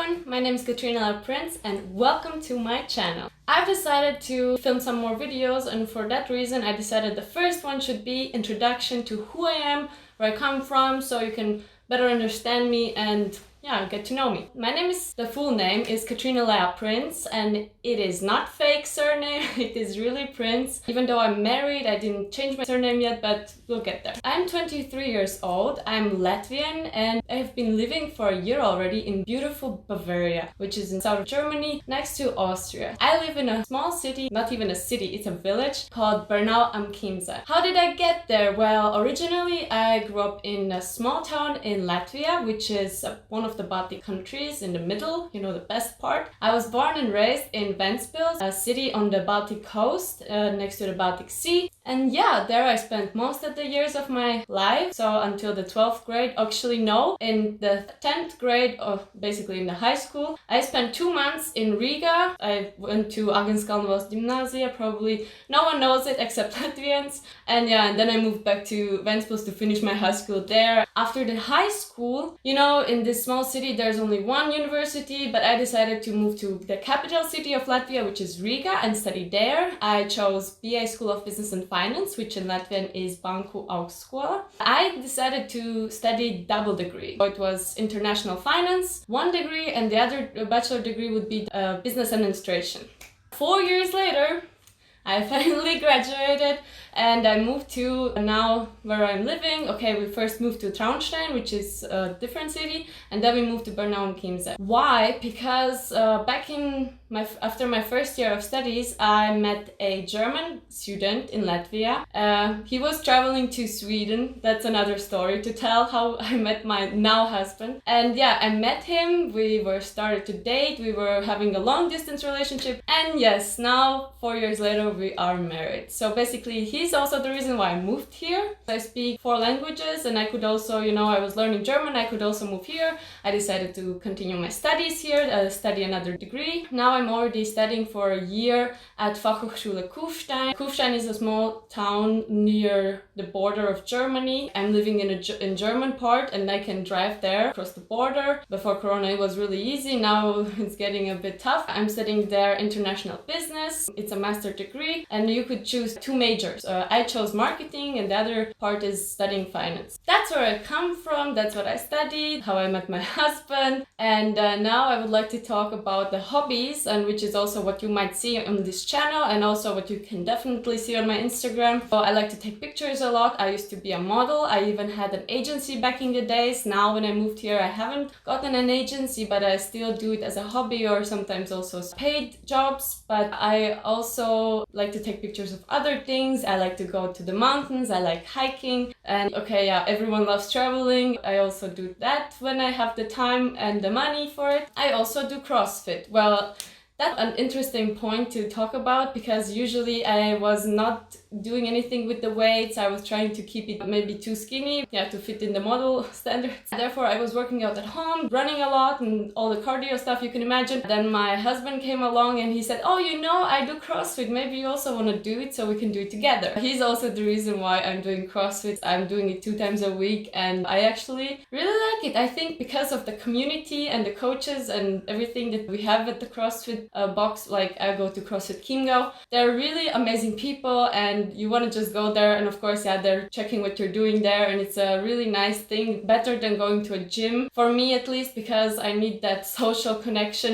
everyone, my name is Katrina Prince and welcome to my channel. I've decided to film some more videos, and for that reason I decided the first one should be introduction to who I am, where I come from, so you can better understand me and get to know me. My name is, the full name is Katrina Lea Prince, and it is not fake surname, it is really Prince. Even though I'm married, I didn't change my surname yet, but we'll get there. I'm 23 years old, I'm Latvian, and I've been living for a year already in beautiful Bavaria, which is in south of Germany, next to Austria. I live in a small city, not even a city, it's a village called Bernau am Chiemsee. How did I get there? Well, originally I grew up in a small town in Latvia, which is one of the Baltic countries in the middle, you know, the best part. I was born and raised in Ventspils, a city on the Baltic coast, next to the Baltic Sea. And there I spent most of the years of my life, so until the 12th grade. Actually, no, in the 10th grade, or basically in the high school, I spent 2 months in Riga. I went to Agenskalnvos Gymnasia, probably no one knows it except Latvians. And then I moved back to Ventspils to finish my high school there. After the high school, you know, in this small city there's only one university, but I decided to move to the capital city of Latvia, which is Riga, and study there. I chose BA School of Business and Finance, which in Latvian is Banku Augstskola. I decided to study double degree. So it was international finance, one degree, and the other bachelor degree would be business administration. 4 years later, I finally graduated and I moved to now where I'm living. Okay, we first moved to Traunstein, which is a different city, and then we moved to Bernau am Chiemsee. Why? Because back in after my first year of studies, I met a German student in Latvia. He was traveling to Sweden. That's another story to tell, how I met my now husband. And I met him. We were started to date. We were having a long distance relationship. And yes, now 4 years later, we are married. So basically, he's also the reason why I moved here. I speak 4 languages, and I could also, I was learning German. I could also move here. I decided to continue my studies here, study another degree. Now I'm already studying for a year at Fachhochschule Kufstein. Kufstein is a small town near the border of Germany. I'm living in German part, and I can drive there across the border. Before Corona it was really easy. Now it's getting a bit tough. I'm studying there international business. It's a master degree, and you could choose 2 majors. I chose marketing, and the other part is studying finance. That's where I come from. That's what I studied, how I met my husband. And now I would like to talk about the hobbies, and which is also what you might see on this channel, and also what you can definitely see on my Instagram. So I like to take pictures a lot. I used to be a model. I even had an agency back in the days. Now when I moved here, I haven't gotten an agency, but I still do it as a hobby, or sometimes also paid jobs. But I also like to take pictures of other things. I like to go to the mountains. I like hiking. And everyone loves traveling. I also do that when I have the time and the money for it. I also do CrossFit. Well, that's an interesting point to talk about, because usually I was not doing anything with the weights. I was trying to keep it maybe too skinny, to fit in the model standards. Therefore, I was working out at home, running a lot, and all the cardio stuff you can imagine. Then my husband came along and he said, "Oh, I do CrossFit. Maybe you also want to do it, so we can do it together." He's also the reason why I'm doing CrossFit. I'm doing it 2 times a week, and I actually really like it. I think because of the community and the coaches and everything that we have at the CrossFit box, like I go to CrossFit Chiemgau. They're really amazing people, and you want to just go there, and of course they're checking what you're doing there, and it's a really nice thing, better than going to a gym, for me at least, because I need that social connection.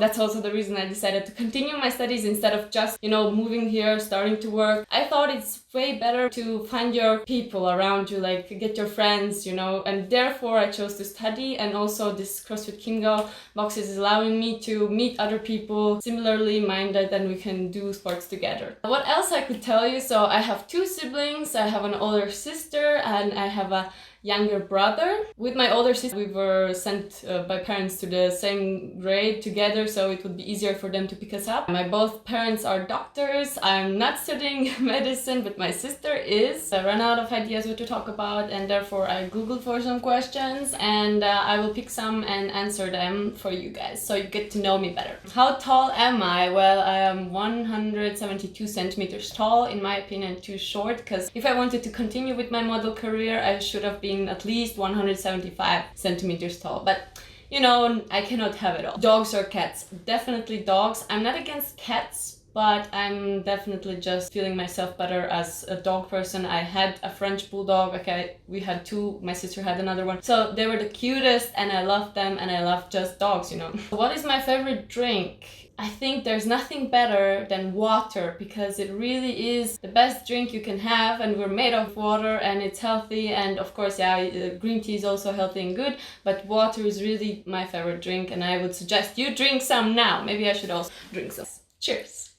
That's also the reason I decided to continue my studies instead of just moving here, starting to work. I thought it's way better to find your people around you, like get your friends, and therefore I chose to study. And also this CrossFit Chiemgau box is allowing me to meet other people similarly minded, and we can do sports together. What else I could tell you? So I have 2 siblings. I have an older sister and I have a younger brother. With my older sister, we were sent by parents to the same grade together, so it would be easier for them to pick us up. My both parents are doctors. I'm not studying medicine, but my sister is. I ran out of ideas what to talk about, and therefore I googled for some questions, and I will pick some and answer them for you guys, so you get to know me better. How tall am I? Well, I am 172 centimeters tall. In my opinion, too short, because if I wanted to continue with my model career, I should have been at least 175 centimeters tall. But you know, I cannot have it all. Dogs or cats? Definitely dogs. I'm not against cats, but I'm definitely just feeling myself better as a dog person. I had a French bulldog. Okay, we had two. My sister had another one. So they were the cutest and I loved them, and I love just dogs, you know. What is my favorite drink? I think there's nothing better than water, because it really is the best drink you can have, and we're made of water and it's healthy, and of course, yeah, green tea is also healthy and good, but water is really my favorite drink, and I would suggest you drink some now. Maybe I should also drink some. Cheers.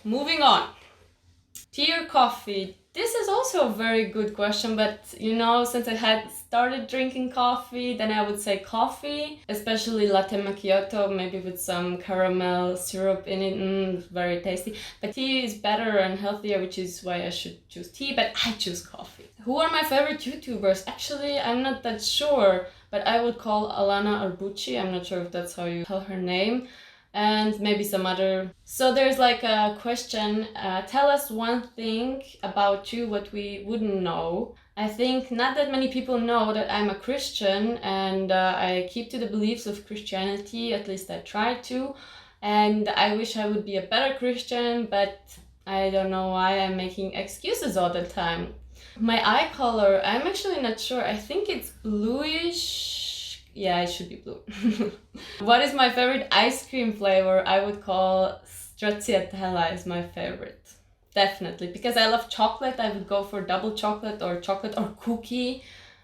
Moving on. Tea or coffee? This is also a very good question, but you know, since I had started drinking coffee, then I would say coffee, especially latte macchiato, maybe with some caramel syrup in it, very tasty. But tea is better and healthier, which is why I should choose tea, but I choose coffee. Who are my favorite YouTubers? Actually, I'm not that sure, but I would call Alana Arbucci. I'm not sure if that's how you tell her name. And maybe some other. So there's like a question, tell us one thing about you what we wouldn't know. I think not that many people know that I'm a Christian, and I keep to the beliefs of Christianity, at least I try to, and I wish I would be a better Christian, but I don't know why I'm making excuses all the time. My eye color, I'm actually not sure. I think it's bluish. Yeah, it should be blue. What is my favorite ice cream flavor? I would call stracciatella is my favorite. Definitely, because I love chocolate. I would go for double chocolate or cookie.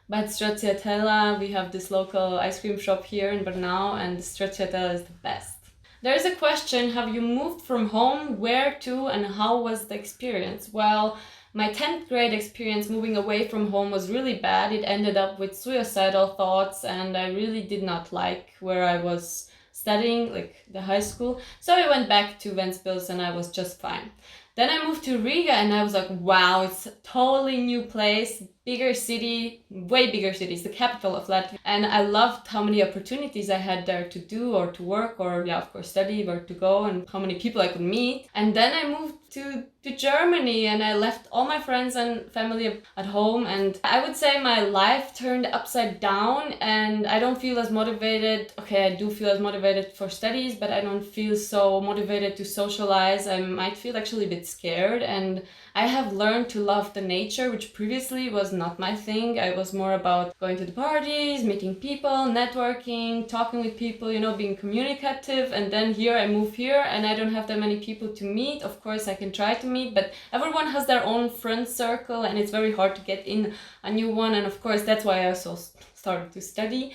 But stracciatella, we have this local ice cream shop here in Brno, and stracciatella is the best. There's a question, have you moved from home, where to, and how was the experience? Well, my 10th grade experience moving away from home was really bad. It ended up with suicidal thoughts, and I really did not like where I was studying, like the high school. So I went back to Ventspils and I was just fine. Then I moved to Riga and I was like, wow, it's a totally new place, bigger city, way bigger city. It's the capital of Latvia. And I loved how many opportunities I had there to do or to work or, yeah, of course, study, where to go, and how many people I could meet. And then I moved to Germany and I left all my friends and family at home. And I would say my life turned upside down and I don't feel as motivated. Okay, I do feel as motivated for studies, but I don't feel so motivated to socialize. I might feel actually a bit scared, and I have learned to love the nature, which previously was not my thing. I was more about going to the parties, meeting people, networking, talking with people, you know, being communicative. And then here I move here and I don't have that many people to meet. Of course, I can try to meet, but everyone has their own friend circle and it's very hard to get in a new one. And of course, that's why I also started to study.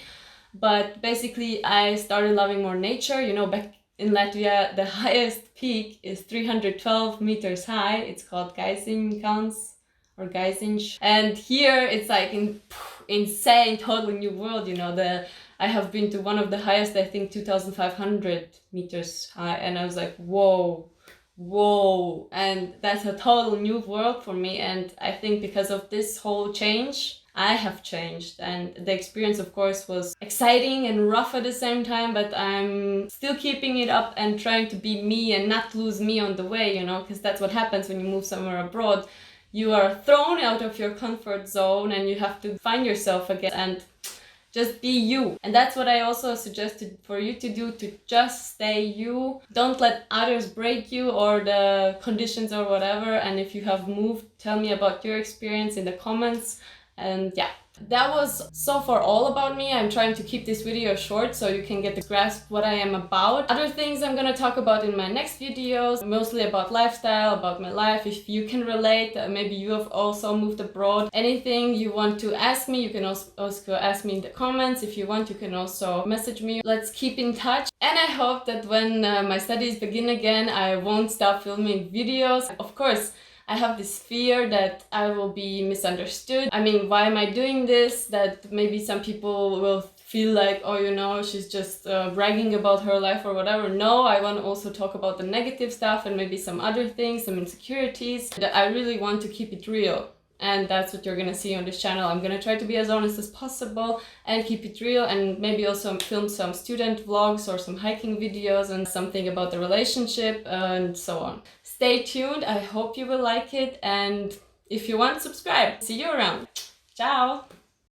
But basically, I started loving more nature. You know, back in Latvia, the highest peak is 312 meters high. It's called Gaiziņkalns or Gaiziņš. And here it's like insane, totally new world. You know, I have been to one of the highest, I think 2,500 meters high. And I was like, whoa. And that's a total new world for me. And I think because of this whole change, I have changed, and the experience of course was exciting and rough at the same time, but I'm still keeping it up and trying to be me and not lose me on the way, you know, because that's what happens when you move somewhere abroad. You are thrown out of your comfort zone and you have to find yourself again and just be you. And that's what I also suggested for you to do, to just stay you. Don't let others break you or the conditions or whatever. And if you have moved, tell me about your experience in the comments. And yeah, that was so far all about me. I'm trying to keep this video short so you can get the grasp what I am about. Other things I'm gonna talk about in my next videos, mostly about lifestyle, about my life. If you can relate, maybe you have also moved abroad. Anything you want to ask me, you can also ask me in the comments. If you want, you can also message me. Let's keep in touch. And I hope that when my studies begin again, I won't stop filming videos. Of course, I have this fear that I will be misunderstood. I mean, why am I doing this? That maybe some people will feel like, oh, you know, she's just bragging about her life or whatever. No, I want to also talk about the negative stuff and maybe some other things, some insecurities. That I really want to keep it real. And that's what you're gonna see on this channel. I'm gonna try to be as honest as possible and keep it real, and maybe also film some student vlogs or some hiking videos and something about the relationship and so on. Stay tuned, I hope you will like it, and if you want, subscribe. See you around. Ciao!